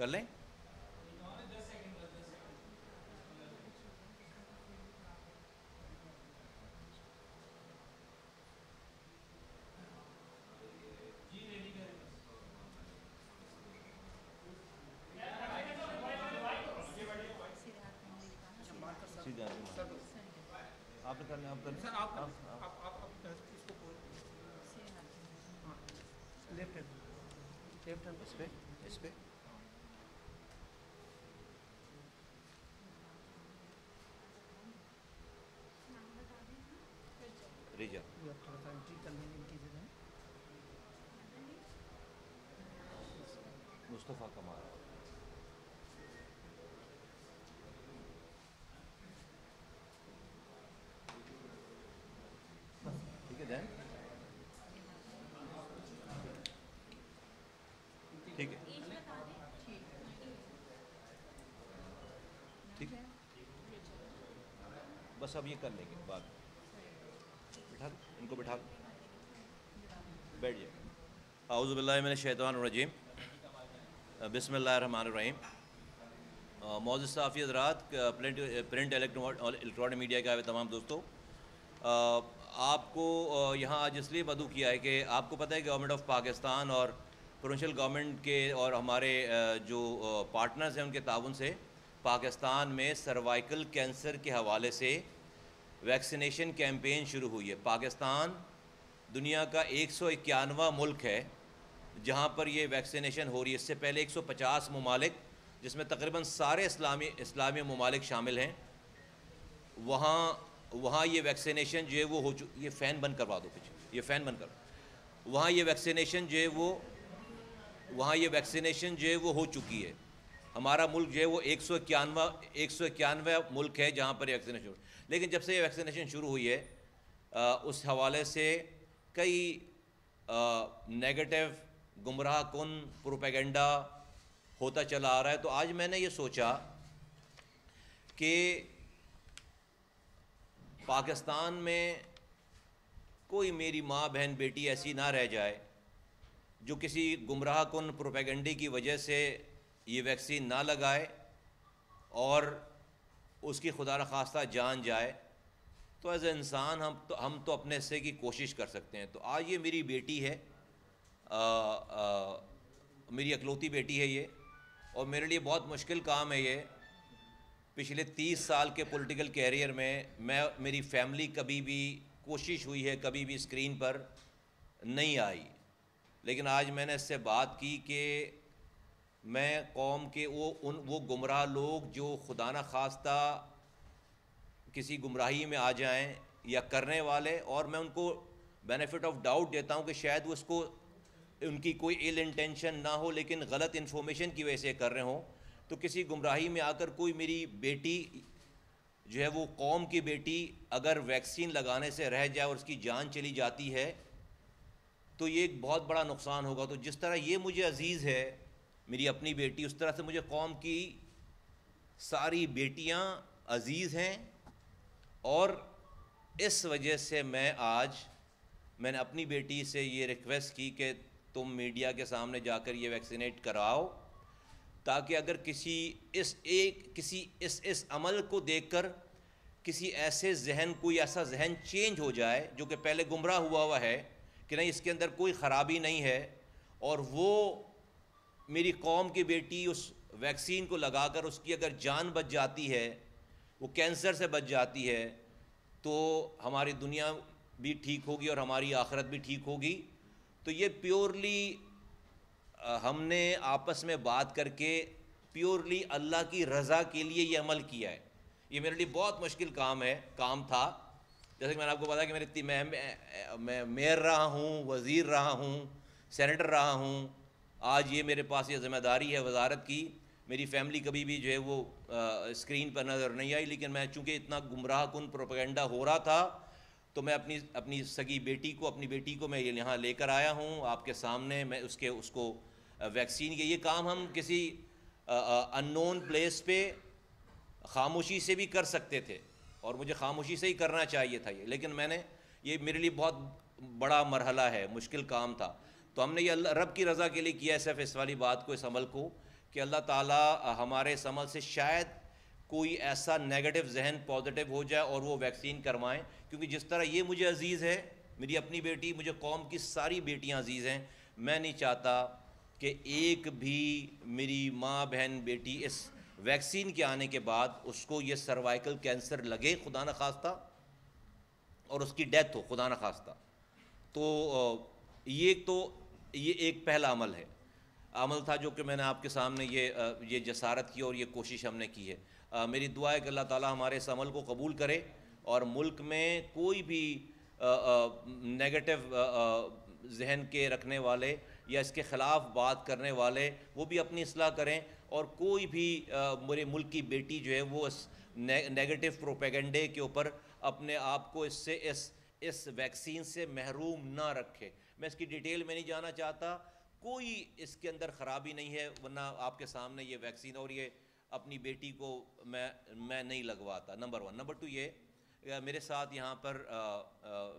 کر لیں. سیدھا آپ نے کرنا. آپ سر آپ اس کو لیفٹ ہینڈ اس پہ اس پہ ریجا تھوڑا سا انٹری کر لیں گے ان کی جگہ. مصطفیٰ کمال. ٹھیک ہے دین ٹھیک ہے ٹھیک ہے. بس اب یہ کر لیں گے بعد. بٹھا ان کو بٹھا بیٹھ جائے. اعوذ باللہ من الشیطان الرجیم. بسم اللہ الرحمن الرحیم. معزز صحافی حضرات, پرنٹ الیکٹرانک میڈیا کے آئے تمام دوستوں, آپ کو یہاں آج اس لیے مدعو کیا ہے کہ آپ کو پتہ ہے کہ گورنمنٹ آف پاکستان اور پروونشل گورنمنٹ کے اور ہمارے جو پارٹنرز ہیں ان کے تعاون سے پاکستان میں سروائیکل کینسر کے حوالے سے ویکسینیشن کیمپین شروع ہوئی ہے. پاکستان دنیا کا 151واں ملک ہے جہاں پر یہ ویکسینیشن ہو رہی ہے. اس سے پہلے 150 ممالک جس میں تقریباً سارے اسلامی ممالک شامل ہیں, وہاں یہ ویکسینیشن جو ہے وہ یہ فین بند کروا دو پیچھے, یہ فین بند کرو. وہاں یہ ویکسینیشن جو ہے وہ ہو چکی ہے. ہمارا ملک جو ہے وہ 191 ملک ہے جہاں پر یہ ویکسینیشن ہو. لیکن جب سے یہ ویکسینیشن شروع ہوئی ہے اس حوالے سے کئی نیگیٹو گمراہ کن پروپیگنڈا ہوتا چلا آ رہا ہے. تو آج میں نے یہ سوچا کہ پاکستان میں کوئی میری ماں بہن بیٹی ایسی نہ رہ جائے جو کسی گمراہ کن پروپیگنڈے کی وجہ سے یہ ویکسین نہ لگائے اور اس کی خدا نخواستہ جان جائے. تو ایز اے انسان ہم تو اپنے حصے کی کوشش کر سکتے ہیں. تو آج یہ میری بیٹی ہے, میری اکلوتی بیٹی ہے یہ, اور میرے لیے بہت مشکل کام ہے یہ. پچھلے 30 سال کے پولیٹیکل کیریئر میں میری فیملی کبھی بھی کوشش ہوئی ہے کبھی بھی اسکرین پر نہیں آئی, لیکن آج میں نے اس سے بات کی کہ میں قوم کے وہ گمراہ لوگ جو خدا نخواستہ کسی گمراہی میں آ جائیں یا کرنے والے, اور میں ان کو بینیفٹ آف ڈاؤٹ دیتا ہوں کہ شاید وہ اس کو ان کی کوئی ایل انٹینشن نہ ہو لیکن غلط انفارمیشن کی وجہ سے کر رہے ہوں. تو کسی گمراہی میں آ کر کوئی میری بیٹی جو ہے وہ قوم کی بیٹی اگر ویکسین لگانے سے رہ جائے اور اس کی جان چلی جاتی ہے تو یہ ایک بہت بڑا نقصان ہوگا. تو جس طرح یہ مجھے عزیز ہے میری اپنی بیٹی, اس طرح سے مجھے قوم کی ساری بیٹیاں عزیز ہیں. اور اس وجہ سے میں نے اپنی بیٹی سے یہ ریکویسٹ کی کہ تم میڈیا کے سامنے جا کر یہ ویکسینیٹ کراؤ, تاکہ اگر کسی اس عمل کو دیکھ کر کسی کوئی ایسا ذہن چینج ہو جائے جو کہ پہلے گمراہ ہوا ہے کہ نہیں اس کے اندر کوئی خرابی نہیں ہے, اور وہ میری قوم کی بیٹی اس ویکسین کو لگا کر اس کی اگر جان بچ جاتی ہے, وہ کینسر سے بچ جاتی ہے, تو ہماری دنیا بھی ٹھیک ہوگی اور ہماری آخرت بھی ٹھیک ہوگی. تو یہ پیورلی ہم نے آپس میں بات کر کے پیورلی اللہ کی رضا کے لیے یہ عمل کیا ہے. یہ میرے لیے بہت مشکل کام تھا. جیسے کہ میں نے آپ کو بتایا کہ میں میئر رہا ہوں, وزیر رہا ہوں, سینیٹر رہا ہوں. آج یہ میرے پاس یہ ذمہ داری ہے وزارت کی. میری فیملی کبھی بھی جو ہے وہ اسکرین پر نظر نہیں آئی, لیکن میں چونکہ اتنا گمراہ کن پروپیگنڈا ہو رہا تھا تو میں اپنی سگی بیٹی کو میں یہاں لے کر آیا ہوں آپ کے سامنے. میں اس کو ویکسین کے یہ کام ہم کسی ان نون پلیس پہ خاموشی سے بھی کر سکتے تھے, اور مجھے خاموشی سے ہی کرنا چاہیے تھا یہ, لیکن یہ میرے لیے بہت بڑا مرحلہ ہے, مشکل کام تھا. تو ہم نے یہ رب کی رضا کے لیے کیا ہے, صرف اس والی بات کو, اس عمل کو, کہ اللہ تعالیٰ ہمارے اس عمل سے شاید کوئی ایسا نیگیٹو ذہن پازیٹیو ہو جائے اور وہ ویکسین کروائیں، کیونکہ جس طرح یہ مجھے عزیز ہے، میری اپنی بیٹی، مجھے قوم کی ساری بیٹیاں عزیز ہیں، میں نہیں چاہتا کہ ایک بھی میری ماں بہن بیٹی اس ویکسین کے آنے کے بعد اس کو یہ سروائیکل کینسر لگے خدا نخواستہ اور اس کی ڈیتھ ہو خدا نخواستہ۔ تو یہ ایک پہلا عمل ہے، عمل تھا جو کہ میں نے آپ کے سامنے یہ جسارت کی اور یہ کوشش ہم نے کی ہے۔ میری دعا ہے کہ اللہ تعالیٰ ہمارے اس عمل کو قبول کرے اور ملک میں کوئی بھی نیگیٹو ذہن کے رکھنے والے یا اس کے خلاف بات کرنے والے وہ بھی اپنی اصلاح کریں، اور کوئی بھی میرے ملک کی بیٹی جو ہے وہ اس نیگیٹو پروپیگنڈے کے اوپر اپنے آپ کو اس ویکسین سے محروم نہ رکھے۔ میں اس کی ڈیٹیل میں نہیں جانا چاہتا، کوئی اس کے اندر خرابی نہیں ہے، ورنہ آپ کے سامنے یہ ویکسین اور یہ اپنی بیٹی کو میں نہیں لگواتا، نمبر 1۔ نمبر 2 یہ میرے ساتھ یہاں پر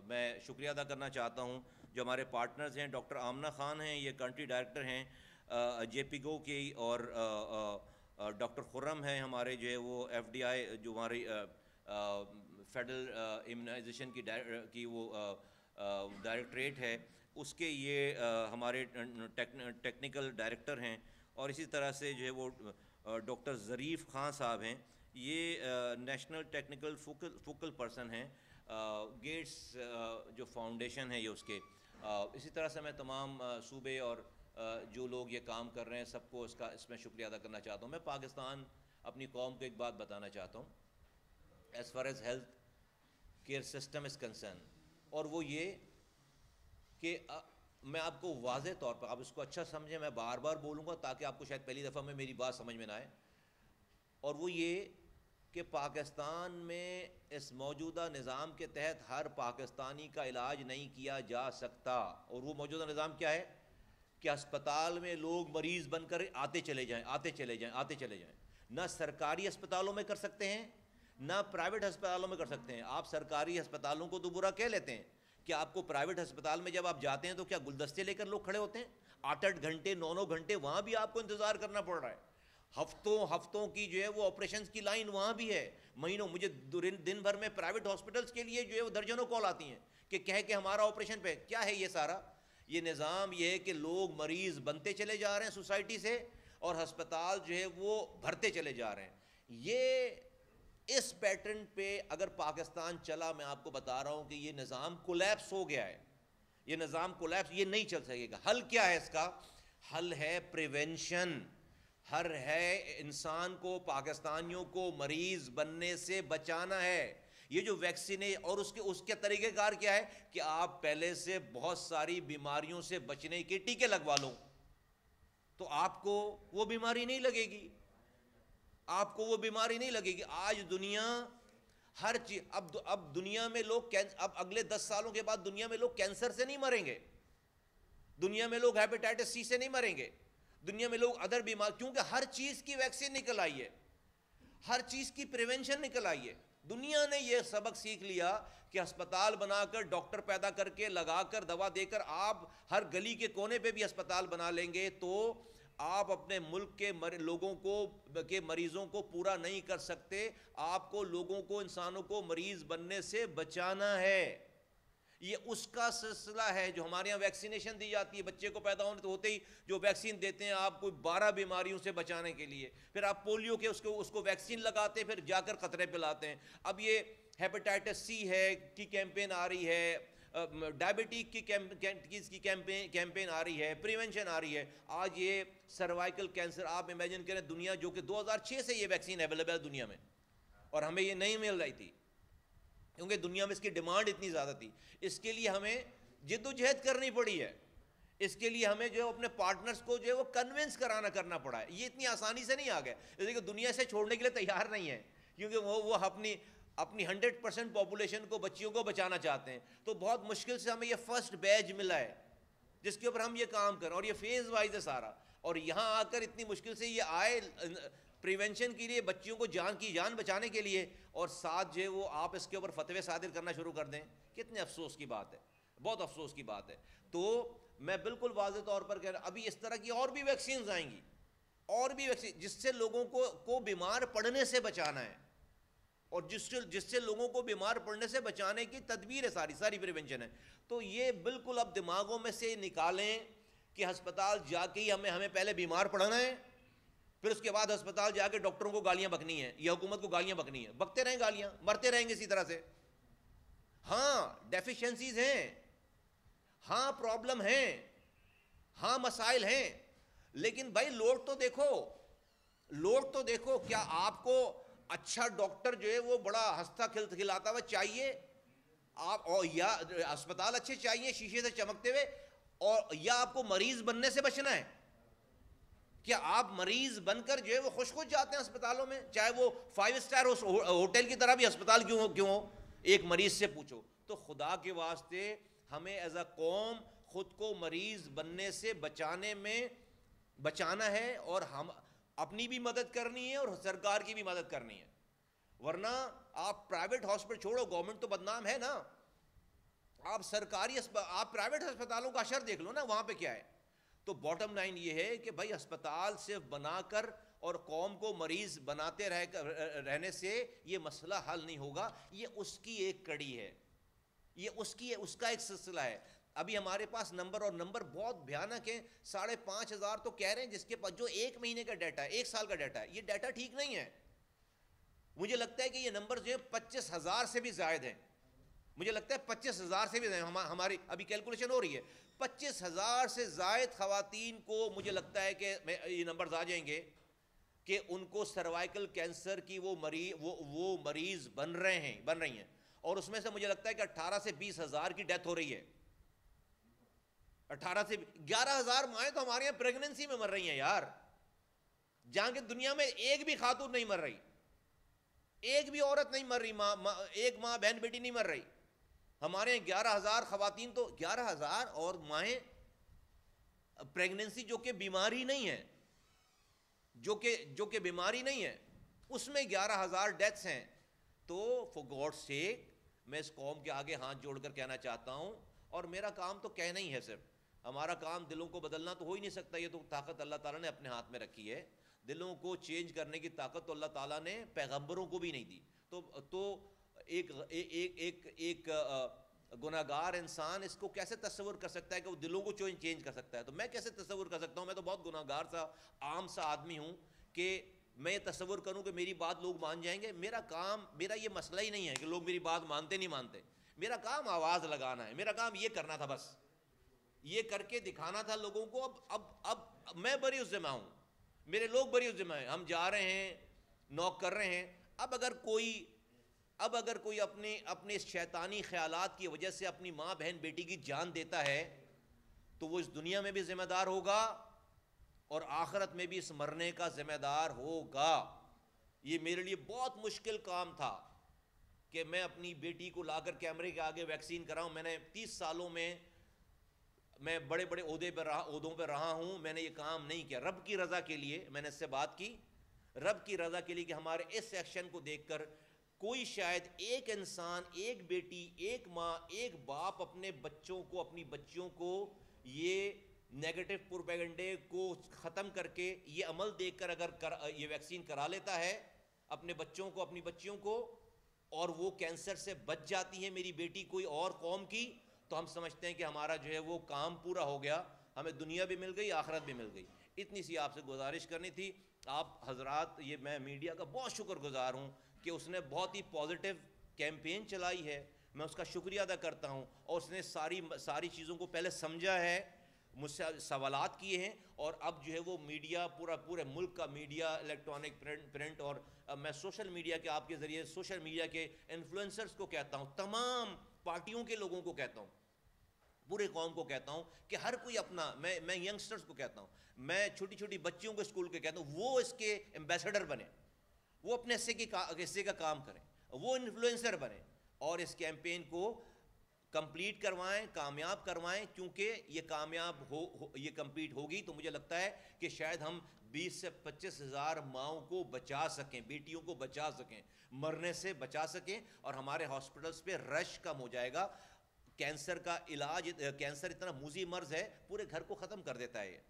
میں شکریہ ادا کرنا چاہتا ہوں جو ہمارے پارٹنرز ہیں، ڈاکٹر آمنہ خان ہیں، یہ کنٹری ڈائریکٹر ہیں جے پی گو کی، اور ڈاکٹر خرم ہیں ہمارے جو ہے وہ ایف ڈی آئی جو ہماری فیڈرل امیونائزیشن کی وہ ڈائریکٹریٹ ہے، اس کے یہ ہمارے ٹیکنیکل ڈائریکٹر ہیں، اور اسی طرح سے جو ہے وہ ڈاکٹر ظریف خان صاحب ہیں، یہ نیشنل ٹیکنیکل فوکل پرسن ہیں گیٹس جو فاؤنڈیشن ہے یہ اس کے۔ اسی طرح سے میں تمام صوبے اور جو لوگ یہ کام کر رہے ہیں سب کو اس میں شکریہ ادا کرنا چاہتا ہوں۔ میں پاکستان اپنی قوم کو ایک بات بتانا چاہتا ہوں as far as health care system is concern, اور وہ یہ کہ میں آپ کو واضح طور پر، آپ اس کو اچھا سمجھیں، میں بار بار بولوں گا تاکہ آپ کو شاید پہلی دفعہ میں میری بات سمجھ میں نہ آئے، اور وہ یہ کہ پاکستان میں اس موجودہ نظام کے تحت ہر پاکستانی کا علاج نہیں کیا جا سکتا، اور وہ موجودہ نظام کیا ہے کہ اسپتال میں لوگ مریض بن کر آتے چلے جائیں، نہ سرکاری اسپتالوں میں کر سکتے ہیں نہ پرائیویٹ ہسپتالوں میں کر سکتے ہیں۔ آپ سرکاری ہسپتالوں کو تو برا کہہ لیتے ہیں کہ آپ کو پرائیویٹ ہسپتال میں جب آپ جاتے ہیں تو کیا گلدستے لے کر لوگ کھڑے ہوتے ہیں؟ 8 گھنٹے 9 گھنٹے وہاں بھی آپ کو انتظار کرنا پڑ رہا ہے، ہفتوں کی جو ہے وہ آپریشنز کی لائن وہاں بھی ہے، مہینوں۔ مجھے دن بھر میں پرائیویٹ ہاسپٹلس کے لیے جو ہے وہ درجنوں کال آتی ہیں کہ کہے کہ ہمارا آپریشن پہ کیا ہے۔ یہ سارا یہ نظام یہ ہے کہ لوگ مریض بنتے چلے جا رہے ہیں سوسائٹی سے، اور ہسپتال جو ہے وہ بھرتے چلے جا رہے ہیں۔ یہ اس پیٹرن پہ اگر پاکستان چلا، میں آپ کو بتا رہا ہوں کہ یہ نظام کولیپس ہو گیا ہے، یہ نظام کولیپس، یہ نہیں چل سکے گا۔ حل کیا ہے اس کا؟ حل ہے پریونشن، ہر ہے انسان کو، پاکستانیوں کو مریض بننے سے بچانا ہے۔ یہ جو ویکسین ہے اور اس کے طریقہ کار کیا ہے کہ آپ پہلے سے بہت ساری بیماریوں سے بچنے کے ٹیکے لگوا لو تو آپ کو وہ بیماری نہیں لگے گی، آپ کو وہ بیماری نہیں لگے گی۔ آج دنیا ہر چیز، اب دنیا میں لوگ، اب اگلے 10 سالوں کے بعد دنیا میں لوگ کینسر سے نہیں مریں گے، دنیا میں لوگ ہیپیٹائٹس سی سے نہیں مریں گے، دنیا میں لوگ ادر بیمار، کیونکہ ہر چیز کی ویکسین نکل آئی ہے، ہر چیز کی پریونشن نکل آئی ہے۔ دنیا نے یہ سبق سیکھ لیا کہ ہسپتال بنا کر، ڈاکٹر پیدا کر کے، لگا کر، دوا دے کر، آپ ہر گلی کے کونے پہ بھی ہسپتال بنا لیں گے تو آپ اپنے ملک کے لوگوں کے مریضوں کو پورا نہیں کر سکتے۔ آپ کو لوگوں کو، انسانوں کو مریض بننے سے بچانا ہے۔ یہ اس کا سلسلہ ہے جو ہمارے یہاں ویکسینیشن دی جاتی ہے، بچے کو پیدا ہوتے ہی جو ویکسین دیتے ہیں آپ کو 12 بیماریوں سے بچانے کے لیے، پھر آپ پولیو کے اس کو ویکسین لگاتے ہیں، پھر جا کر قطرے پلاتے ہیں۔ اب یہ ہیپیٹائٹس سی ہے کی کیمپین آ رہی ہے، ڈائبٹیک کی کیمپین آ رہی ہے، پریونشن آ رہی ہے۔ آج یہ سروائیکل کینسر، آپ امیجن کریں دنیا جو کہ 2006 سے یہ ویکسین اویلیبل ہے دنیا میں، اور ہمیں یہ نہیں مل رہی تھی کیونکہ دنیا میں اس کی ڈیمانڈ اتنی زیادہ تھی۔ اس کے لیے ہمیں جد و جہد کرنی پڑی ہے، اس کے لیے ہمیں جو اپنے پارٹنرز کو جو ہے وہ کنونس کرنا پڑا ہے۔ یہ اتنی آسانی سے نہیں آ گیا، جیسے کہ دنیا سے چھوڑنے کے لیے تیار نہیں ہے، کیونکہ وہ اپنی 100% پاپولیشن کو، بچیوں کو بچانا چاہتے ہیں۔ تو بہت مشکل سے ہمیں یہ فرسٹ بیچ ملا ہے جس کے اوپر ہم یہ کام کریں، اور یہ فیز وائز ہے سارا، اور یہاں آ کر اتنی مشکل سے یہ آئے پریونشن کے لیے، بچیوں کو جان بچانے کے لیے، اور ساتھ جو ہے وہ آپ اس کے اوپر فتوے صادر کرنا شروع کر دیں۔ کتنے افسوس کی بات ہے، بہت افسوس کی بات ہے۔ تو میں بالکل واضح طور پر کہہ رہا ہوں، ابھی اس طرح کی اور بھی ویکسینز آئیں گی، اور بھی ویکسین جس سے لوگوں کو بیمار پڑنے سے بچانا ہے، اور جس سے لوگوں کو بیمار پڑنے سے بچانے کی تدبیر ہے، ساری پریونشن ہے. تو یہ بالکل اب دماغوں میں سے نکالیں کہ ہسپتال جا کے ہی ہمیں پہلے بیمار پڑنا ہے، پھر اس کے بعد ہسپتال جا کے ڈاکٹروں کو گالیاں بکنی ہیں یا حکومت کو گالیاں بکنی ہیں. بکتے رہیں گالیاں، مرتے رہیں گے اسی طرح سے. ہاں ڈیفیشنسیز ہیں، ہاں پرابلم ہیں، ہاں مسائل ہیں، لیکن بھائی لوڈ تو دیکھو. کیا آپ کو اچھا ڈاکٹر جو ہے وہ بڑا ہنستا کھلاتا ہوا چاہیے آپ، اور یا اسپتال اچھے چاہیے شیشے سے چمکتے ہوئے، اور یا آپ کو مریض بننے سے بچنا ہے؟ کیا آپ مریض بن کر جو ہے وہ خوش جاتے ہیں اسپتالوں میں، چاہے وہ 5 اسٹار ہوٹل کی طرح بھی اسپتال کیوں ہو؟ ایک مریض سے پوچھو. تو خدا کے واسطے ہمیں ایز اے قوم خود کو مریض بننے سے بچانا ہے، اور ہم اپنی بھی مدد کرنی ہے اور سرکار کی بھی مدد کرنی ہے. ورنہ آپ پرائیویٹ ہاسپٹل چھوڑو، گورنمنٹ تو بدنام ہے نا، آپ پرائیویٹ ہسپتالوں کا اشر دیکھ لو نا، وہاں پہ کیا ہے. تو باٹم لائن یہ ہے کہ بھائی ہسپتال صرف بنا کر اور قوم کو مریض بناتے رہنے سے یہ مسئلہ حل نہیں ہوگا. یہ اس کی ایک کڑی ہے، یہ اس کا ایک سلسلہ ہے. ابھی ہمارے پاس نمبر بہت بھیانک ہیں. 5,500 تو کہہ رہے ہیں جس کے پاس، جو 1 مہینے کا ڈیٹا ہے، 1 سال کا ڈیٹا ہے. یہ ڈیٹا ٹھیک نہیں ہے. مجھے لگتا ہے کہ یہ نمبر جو ہے 25,000 سے بھی زائد ہیں. مجھے لگتا ہے 25,000 سے بھی زائد. ہماری ابھی کیلکولیشن ہو رہی ہے، 25,000 سے زائد خواتین کو مجھے لگتا ہے کہ یہ نمبرز آ جائیں گے کہ ان کو سروائیکل کینسر کی وہ مریض بن رہی ہیں. اور اس میں سے مجھے لگتا ہے کہ 18 سے 20,000 کی ڈیتھ ہو رہی ہے. 18 سے 11,000 مائیں تو ہمارے یہاں پریگننسی میں مر رہی ہیں یار، جہاں کہ دنیا میں ایک بھی خاتون نہیں مر رہی، ایک بھی عورت نہیں مر رہی، ایک ماں بہن بیٹی نہیں مر رہی. ہمارے یہاں 11,000 خواتین، تو 11,000 اور مائیں پریگننسی جو کہ بیماری نہیں ہے، جو کہ بیماری نہیں ہے، اس میں 11,000 ڈیتھس ہیں. تو فور گاڈ سیک میں اس قوم کے آگے ہاتھ جوڑ کر کہنا چاہتا ہوں، اور میرا کام تو کہنا ہی ہے، صرف ہمارا کام دلوں کو بدلنا تو ہو ہی نہیں سکتا. یہ تو طاقت اللہ تعالیٰ نے اپنے ہاتھ میں رکھی ہے. دلوں کو چینج کرنے کی طاقت تو اللہ تعالیٰ نے پیغمبروں کو بھی نہیں دی. تو ایک گناہگار انسان اس کو کیسے تصور کر سکتا ہے کہ وہ دلوں کو چینج کر سکتا ہے؟ تو میں کیسے تصور کر سکتا ہوں؟ میں تو بہت گناہگار سا عام سا آدمی ہوں کہ میں یہ تصور کروں کہ میری بات لوگ مان جائیں گے. میرا یہ مسئلہ ہی نہیں ہے کہ لوگ میری بات مانتے نہیں مانتے. میرا کام آواز لگانا ہے، میرا کام یہ کرنا تھا، بس یہ کر کے دکھانا تھا لوگوں کو. اب میں بری اس ذمہ ہوں، میرے لوگ بری اس ذمہ ہیں. ہم جا رہے ہیں، نوک کر رہے ہیں. اب اگر کوئی اپنے شیطانی خیالات کی وجہ سے اپنی ماں بہن بیٹی کی جان دیتا ہے تو وہ اس دنیا میں بھی ذمہ دار ہوگا اور آخرت میں بھی اس مرنے کا ذمہ دار ہوگا. یہ میرے لیے بہت مشکل کام تھا کہ میں اپنی بیٹی کو لا کر کیمرے کے آگے ویکسین کراؤں. میں نے 30 سالوں میں بڑے بڑے عہدوں پہ رہا ہوں، میں نے یہ کام نہیں کیا. رب کی رضا کے لیے میں نے اس سے بات کی، رب کی رضا کے لیے کہ ہمارے اس ایکشن کو دیکھ کر کوئی شاید ایک انسان، ایک بیٹی، ایک ماں، ایک باپ اپنے بچوں کو، اپنی بچیوں کو یہ نیگیٹو پروپیگنڈے کو ختم کر کے یہ عمل دیکھ کر اگر یہ ویکسین کرا لیتا ہے اپنے بچوں کو، اپنی بچیوں کو، اور وہ کینسر سے بچ جاتی ہے میری بیٹی کوئی اور قوم کی، تو ہم سمجھتے ہیں کہ ہمارا جو ہے وہ کام پورا ہو گیا، ہمیں دنیا بھی مل گئی، آخرت بھی مل گئی. اتنی سی آپ سے گزارش کرنی تھی. آپ حضرات، یہ میں میڈیا کا بہت شکر گزار ہوں کہ اس نے بہت ہی پازیٹیو کیمپین چلائی ہے. میں اس کا شکریہ ادا کرتا ہوں، اور اس نے ساری چیزوں کو پہلے سمجھا ہے، مجھ سے سوالات کیے ہیں، اور اب جو ہے وہ میڈیا، پورے ملک کا میڈیا، الیکٹرانک، پرنٹ، اور میں سوشل میڈیا کے آپ کے ذریعے سوشل میڈیا کے انفلوئنسرز کو کہتا ہوں، تمام پارٹیوں کے لوگوں کو کہتا ہوں، پورے قوم کو کہتا ہوں کہ ہر کوئی اپنا، میں ینگسٹرز کو کہتا ہوں، میں چھوٹی چھوٹی بچیوں کو اسکول کے کہتا ہوں، وہ اس کے ایمبیسڈر بنے، وہ اپنے حصے کا کام کریں، وہ انفلوئنسر بنے، اور اس کیمپین کو کمپلیٹ کروائیں، کامیاب کروائیں. کیونکہ یہ یہ کمپلیٹ ہوگی تو مجھے لگتا ہے کہ شاید ہم 20 سے 25,000 ماؤں کو بچا سکیں، بیٹیوں کو بچا سکیں، مرنے سے بچا سکیں، اور ہمارے ہاسپٹلس پہ رش کم ہو جائے گا. کینسر کا علاج، کینسر اتنا موذی مرض ہے، پورے گھر کو ختم کر دیتا ہے.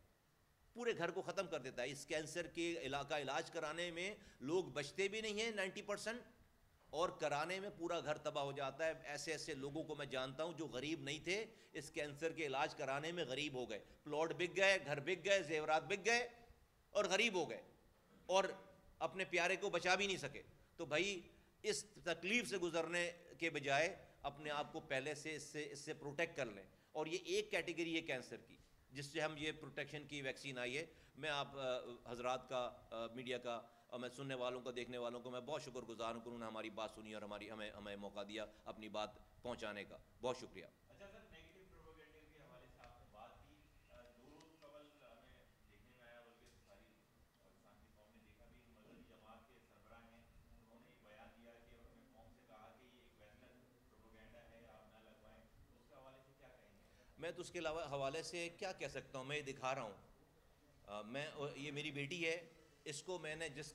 پورے گھر کو ختم کر دیتا ہے. اس کینسر کے علاقہ علاج کرانے میں لوگ بچتے بھی نہیں ہیں 90%, اور کرانے میں پورا گھر تباہ ہو جاتا ہے. ایسے ایسے لوگوں کو میں جانتا ہوں جو غریب نہیں تھے, اس کینسر کے علاج کرانے میں غریب ہو گئے, پلاٹ بک گئے, گھر بک گئے, زیورات بک گئے اور غریب ہو گئے, اور اپنے پیارے کو بچا بھی نہیں سکے. تو بھائی اس تکلیف سے گزرنے کے بجائے اپنے آپ کو پہلے سے اس سے پروٹیکٹ کر لیں. اور یہ ایک کیٹیگری ہے کینسر کی جس سے ہم یہ پروٹیکشن کی ویکسین آئی ہے. میں آپ حضرات کا, میڈیا کا, اور میں سننے والوں کا, دیکھنے والوں کو میں بہت شکر گزار ہوں کہ انہوں نے ہماری بات سنی اور ہمیں موقع دیا اپنی بات پہنچانے کا. بہت شکریہ. اچھا سر, نیگیٹو پروپیگنڈے کے حوالے سے آپ نے بات کی. 2 روز قبل ہمیں دیکھنے میں آیا, بلکہ ساری پاکستان کی قوم نے دیکھا بھی, مذہبی جماعت کے سربراہ ہیں, انہوں نے ایک بیان دیا کہ انہوں نے قوم سے کہا کہ یہ ایک ویسٹرن پروپیگنڈا ہے, آپ نہ لگوائیں. اس کے حوالے سے کیا کہیں گے؟ میں تو اس کے حوالے سے کیا کہہ سکتا ہوں, میں یہ دکھا رہا ہوں. میں, یہ میری بیٹی ہے, اس کو میں نے جس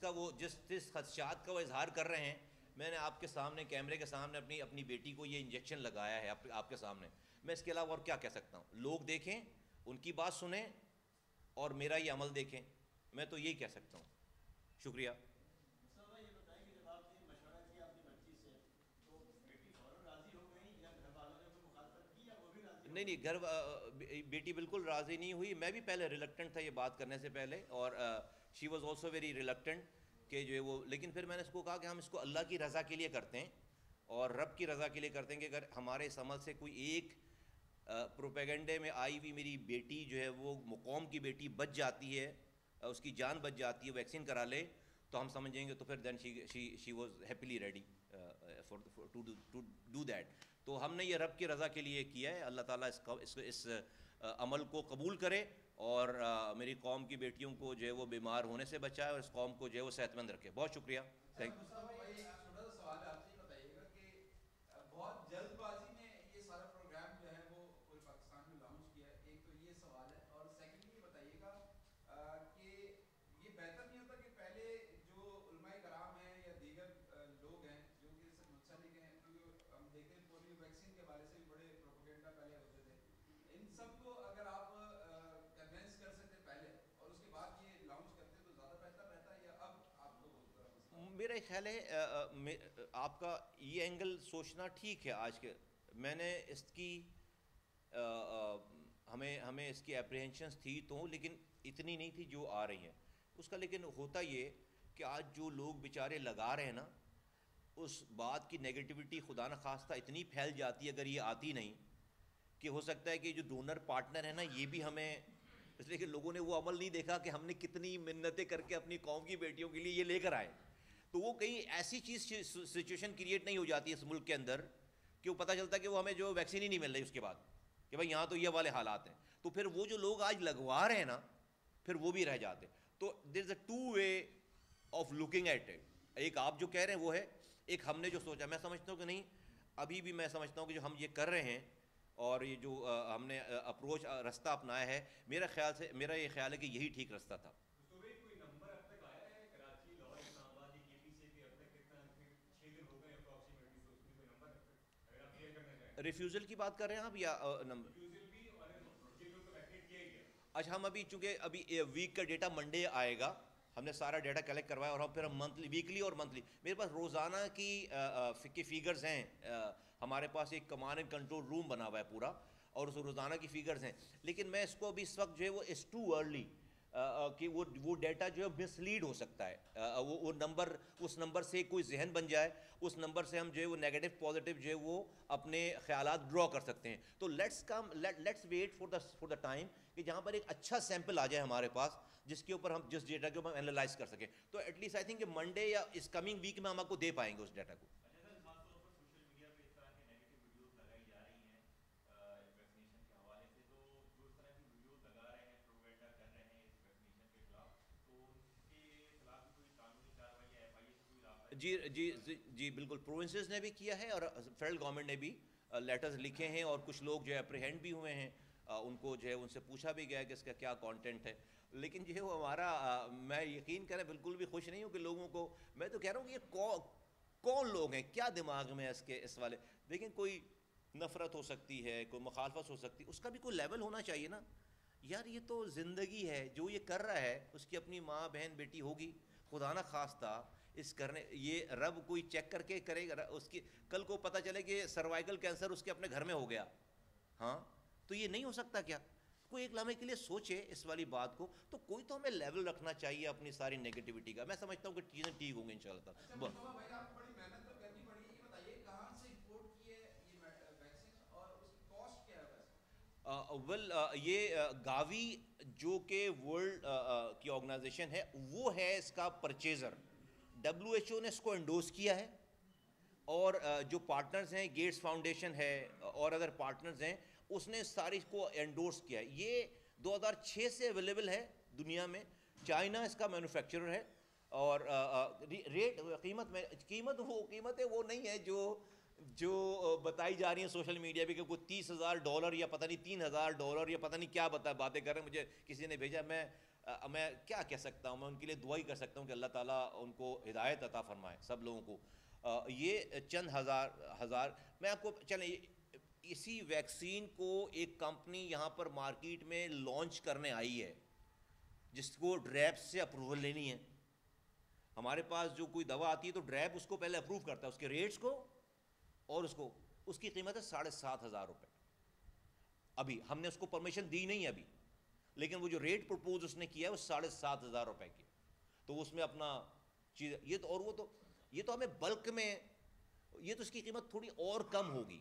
خدشات کا وہ اظہار کر رہے ہیں, میں نے آپ کے سامنے کیمرے کے سامنے اپنی بیٹی کو یہ انجیکشن لگایا ہے آپ کے سامنے. میں اس کے علاوہ اور کیا کہہ سکتا ہوں؟ لوگ دیکھیں, ان کی بات سنیں اور میرا یہ عمل دیکھیں. میں تو یہی کہہ سکتا ہوں. شکریہ. نہیں, بیٹی بالکل راضی نہیں ہوئی. میں بھی پہلے ریلکٹنٹ تھا یہ بات کرنے سے پہلے, اور she was also very reluctant کہ جو ہے وہ, لیکن پھر میں نے اس کو کہا کہ ہم اس کو اللہ کی رضا کے لیے کرتے ہیں اور رب کی رضا کے لیے کرتے ہیں, کہ اگر ہمارے اس عمل سے کوئی ایک پروپیگنڈے میں آئی ہوئی میری بیٹی جو ہے وہ قوم کی بیٹی بچ جاتی ہے, اس کی جان بچ جاتی ہے, ویکسین کرا لے, تو ہم سمجھیں گے تو پھر then she was happily ready to do that. تو ہم نے یہ رب کی رضا کے لیے کیا ہے. اللہ تعالیٰ اس عمل کو قبول کرے اور میری قوم کی بیٹیوں کو جو ہے وہ بیمار ہونے سے بچائے اور اس قوم کو جو ہے وہ صحت مند رکھے. بہت شکریہ. Thank you. چھوٹا سا سوال ہے آپ سے, بتائیے گا کہ بہت جلد بازی میں یہ سارا پروگرام جو ہے وہ پورے پاکستان میں لانچ کیا ہے. ایک تو یہ سوال ہے, اور سیکنڈلی بتائیے گا کہ یہ بہتر نہیں ہوتا کہ پہلے جو علماء کرام ہیں یا دیگر لوگ ہیں جو کہ اس سے منسلک ہیں, کیونکہ ہم دیکھتے ہیں پولیو ویکسین کے حوالے سے بھی بڑے پروپیگنڈا پہلے ہوتے تھے, ان سب کو اگر آپ کنوینس کر سکتے پہلے اور اس کے بعد یہ لانچ کرتے تو زیادہ بہتر رہتا ہے, یا اب آپ کو میرا خیال ہے آپ کا یہ اینگل سوچنا ٹھیک ہے. آج کے میں نے اس کی ہمیں اس کی اپریہنشنس تھی تو, لیکن اتنی نہیں تھی جو آ رہی ہیں اس کا. لیکن ہوتا یہ کہ آج جو لوگ بیچارے لگا رہے ہیں نا, اس بات کی نیگیٹیوٹی خدا نخواستہ اتنی پھیل جاتی ہے اگر یہ آتی نہیں, کہ ہو سکتا ہے کہ جو ڈونر پارٹنر ہیں نا یہ بھی ہمیں, اس لیے کہ لوگوں نے وہ عمل نہیں دیکھا کہ ہم نے کتنی منتیں کر کے اپنی قوم کی بیٹیوں کے لیے یہ لے کر آئے, تو وہ کہیں ایسی چیز سچویشن کریٹ نہیں ہو جاتی اس ملک کے اندر کہ وہ پتہ چلتا کہ وہ ہمیں جو ویکسین ہی نہیں مل رہی اس کے بعد, کہ بھائی یہاں تو یہ والے حالات ہیں. تو پھر وہ جو لوگ آج لگوا رہے ہیں نا, پھر وہ بھی رہ جاتے. تو there is a two way of looking at it. ایک آپ جو کہہ رہے ہیں وہ ہے, ایک ہم نے جو سوچا. میں سمجھتا ہوں کہ نہیں, ابھی بھی میں سمجھتا ہوں کہ جو ہم یہ کر رہے ہیں اور یہ جو ہم نے اپروچ رستہ اپنایا ہے, میرا یہ خیال ہے کہ یہی ٹھیک رستہ تھا. ریفیوزل کی بات کر رہے ہیں آپ یا نمبر؟ اچھا, ہم ابھی چونکہ ابھی ویک کا ڈیٹا منڈے آئے گا, ہم نے سارا ڈیٹا کلیکٹ کروایا اور ہم پھر ہم منتھلی, ویکلی اور منتھلی, میرے پاس روزانہ کی فیگرز ہیں. ہمارے پاس ایک کمانڈ اینڈ کنٹرول روم بنا ہوا ہے پورا, اور اس روزانہ کی فیگرز ہیں. لیکن میں اس کو ابھی اس وقت جو ہے وہ از ٹو ارلی کہ وہ ڈیٹا جو ہے مس لیڈ ہو سکتا ہے. وہ نمبر, اس نمبر سے کوئی ذہن بن جائے, اس نمبر سے ہم جو ہے وہ نیگیٹو پازیٹیو جو ہے وہ اپنے خیالات ڈرا کر سکتے ہیں. تو let's wait for the time کہ جہاں پر ایک اچھا سیمپل آ جائے ہمارے پاس, جس کے اوپر ہم, جس ڈیٹا کے اوپر انالائز کر سکیں. تو ایٹ لیسٹ آئی تھنک کہ منڈے یا اس کمنگ ویک میں ہم آپ کو دے پائیں گے اس ڈیٹا کو. جی بالکل, پروونسز نے بھی کیا ہے اور فیڈرل گورنمنٹ نے بھی لیٹرز لکھے ہیں, اور کچھ لوگ جو ہے اپریہینڈ بھی ہوئے ہیں, ان کو جو ہے ان سے پوچھا بھی گیا کہ اس کا کیا کانٹینٹ ہے. لیکن جو ہے وہ ہمارا, میں یقین کریں بالکل بھی خوش نہیں ہوں کہ لوگوں کو, میں تو کہہ رہا ہوں کہ یہ کون لوگ ہیں, کیا دماغ میں اس والے. دیکھیں, کوئی نفرت ہو سکتی ہے, کوئی مخالفت ہو سکتی ہے, اس کا بھی کوئی لیول ہونا چاہیے نا. یار یہ تو زندگی ہے, جو یہ کر رہا ہے اس کی اپنی ماں بہن بیٹی ہوگی, خدا نہ خواستہ اس کرنے یہ رب کوئی چیک کر کے کرے گا, اس کی کل کو پتہ چلے کہ سروائیکل کینسر اس کے اپنے گھر میں ہو گیا, ہاں تو یہ نہیں ہو سکتا کیا؟ کوئی ایک لمحے کے لیے سوچے اس والی بات کو, تو کوئی تو ہمیں لیول رکھنا چاہیے اپنی ساری نیگیٹیوٹی کا. میں سمجھتا ہوں کہ چیزیں ٹھیک ہوں گی انشاءاللہ تعالیٰ. مصطفیٰ بھائی آپ کو بڑی محنت تو کرنی پڑی ہے, یہ بتائیے کہاں سے امپورٹ کی ہے یہ ویکسین اور اس کی کاسٹ کیا ہے ویسے؟ ویل یہ گاوی جو کہ ورلڈ کی آرگنائزیشن ہے وہ ہے اس کا پرچیزر. WHO نے اس کو انڈوز کیا ہے, اور جو پارٹنرز ہیں گیٹس فاؤنڈیشن ہے اور ادر پارٹنرز ہیں, اس نے ساری کو انڈورس کیا ہے. یہ 2006 سے اویلیبل ہے دنیا میں. چائنا اس کا مینوفیکچرر ہے, اور ریٹ قیمت وہ نہیں ہے جو بتائی جا رہی ہیں سوشل میڈیا پہ کہ کوئی $30,000 یا پتہ نہیں $3,000 یا پتہ نہیں کیا باتیں کر رہے ہیں. مجھے کسی نے بھیجا, میں کیا کہہ سکتا ہوں, میں ان کے لیے دعا ہی کر سکتا ہوں کہ اللہ تعالیٰ ان کو ہدایت عطا فرمائے سب لوگوں کو. یہ چند ہزار میں آپ کو چلیں, اسی ویکسین کو ایک کمپنی یہاں پر مارکیٹ میں لانچ کرنے آئی ہے جس کو ڈریپ سے اپروول لینی ہے. ہمارے پاس جو کوئی دوا آتی ہے تو ڈریپ اس کو پہلے اپروو کرتا ہے, اس کے ریٹس کو, اور اس کی قیمت ہے $7,500. ابھی ہم نے اس کو پرمیشن دی نہیں ابھی, لیکن وہ جو ریٹ پرپوز اس نے کیا ہے وہ $7,500 کی. تو اس میں اپنا چیز یہ تو, اور وہ تو یہ تو ہمیں بلک میں, یہ تو اس کی قیمت تھوڑی اور کم ہوگی,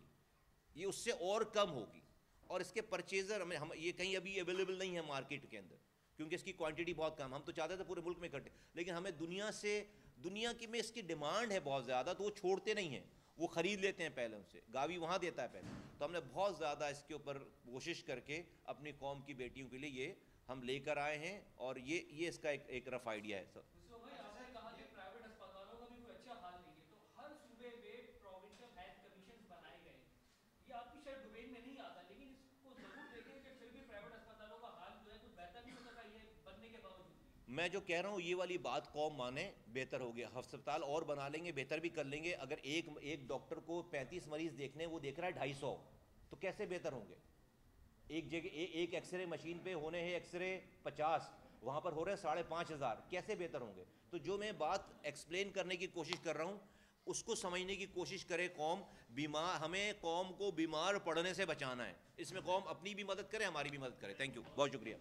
یہ اس سے اور کم ہوگی. اور اس کے پرچیزر ہم یہ کہیں ابھی اویلیبل نہیں ہے مارکیٹ کے اندر, کیونکہ اس کی کوانٹٹی بہت کم. ہم تو چاہتے تھے پورے ملک میں اکٹھے, لیکن ہمیں دنیا کی میں اس کی ڈیمانڈ ہے بہت زیادہ, تو وہ چھوڑتے نہیں ہیں, وہ خرید لیتے ہیں پہلے ان سے. گاوی وہاں دیتا ہے پہلے, تو ہم نے بہت زیادہ اس کے اوپر کوشش کر کے اپنی قوم کی بیٹیوں کے لیے یہ ہم لے کر آئے ہیں, اور یہ اس کا ایک رف آئیڈیا ہے. سر میں جو کہہ رہا ہوں یہ والی بات قوم مانے بہتر ہو گیا. ہسپتال اور بنا لیں گے, بہتر بھی کر لیں گے. اگر ایک ڈاکٹر کو 35 مریض دیکھنے, وہ دیکھ رہا ہے 250, تو کیسے بہتر ہوں گے؟ ایک جگہ ایک ایکس رے مشین پہ ہونے ہیں ایکس رے 50, وہاں پر ہو رہے ہیں 5,500, کیسے بہتر ہوں گے؟ تو جو میں بات ایکسپلین کرنے کی کوشش کر رہا ہوں اس کو سمجھنے کی کوشش کرے قوم. ہمیں قوم کو بیمار پڑنے سے بچانا ہے, اس میں قوم اپنی بھی مدد کرے, ہماری بھی مدد کرے. تھینک یو, بہت شکریہ.